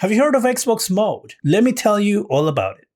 Have you heard of Xbox mode? Let me tell you all about it.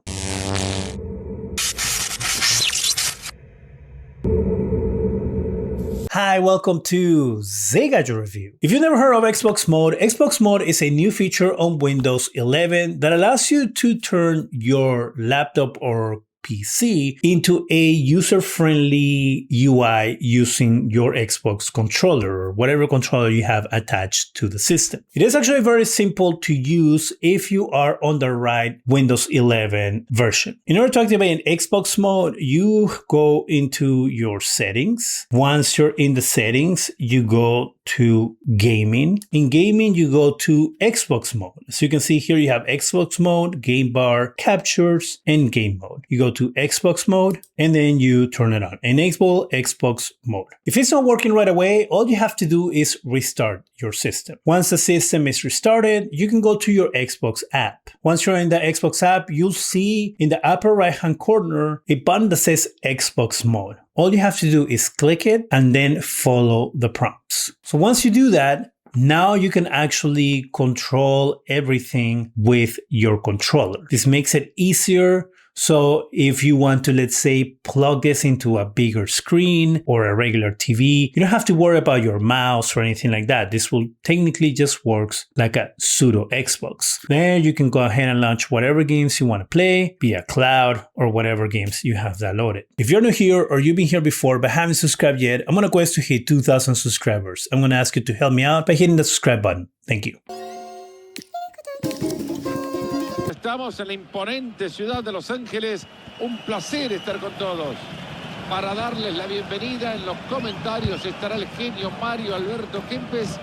Hi, welcome to ZGadgetReview. If you've never heard of Xbox mode is a new feature on Windows 11 that allows you to turn your laptop or PC into a user-friendly UI using your Xbox controller or whatever controller you have attached to the system. It is actually very simple to use if you are on the right Windows 11 version. In order to activate an Xbox mode, you go into your settings. Once you're in the settings, you go to gaming. In gaming, you go to Xbox mode. So you can see here you have Xbox mode, game bar, captures, and game mode. You go to Xbox mode and then you turn it on. Enable Xbox mode. If it's not working right away, all you have to do is restart your system. Once the system is restarted, you can go to your Xbox app. Once you're in the Xbox app, you'll see in the upper right hand corner a button that says Xbox mode. All you have to do is click it and then follow the prompts. So once you do that, now you can actually control everything with your controller. This makes it easier. So if you want to, let's say, plug this into a bigger screen or a regular TV, you don't have to worry about your mouse or anything like that. This will technically just works like a pseudo Xbox. Then you can go ahead and launch whatever games you want to play via cloud or whatever games you have downloaded. If you're new here or you've been here before but haven't subscribed yet, I'm on a quest to hit 2,000 subscribers. I'm going to ask you to help me out by hitting the subscribe button. Thank you. Estamos en la imponente ciudad de Los Ángeles. Un placer estar con todos. Para darles la bienvenida en los comentarios estará el genio Mario Alberto Kempes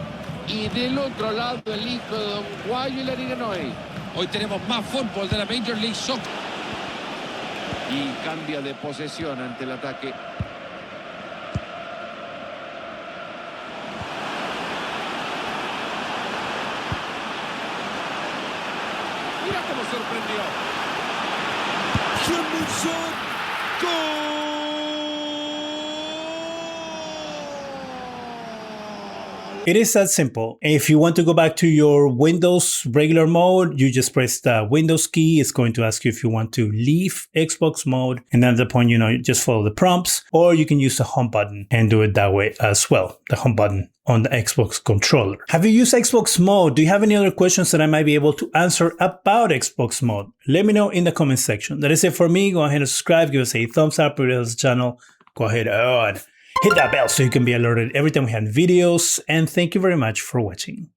y del otro lado el hijo de Don Guayo y la Niganoy. Hoy tenemos más fútbol de la Major League Soccer. Y cambia de posesión ante el ataque. Mira cómo sorprendió. ¡Gol! It is that simple. If you want to go back to your Windows regular mode, you just press the Windows key. It's going to ask you if you want to leave Xbox mode. And at that point, you just follow the prompts, or you can use the home button and do it that way as well. The home button on the Xbox controller. Have you used Xbox mode? Do you have any other questions that I might be able to answer about Xbox mode? Let me know in the comment section. That is it for me. Go ahead and subscribe. Give us a thumbs up for this channel. Go ahead and hit that bell so you can be alerted every time we have videos. And thank you very much for watching.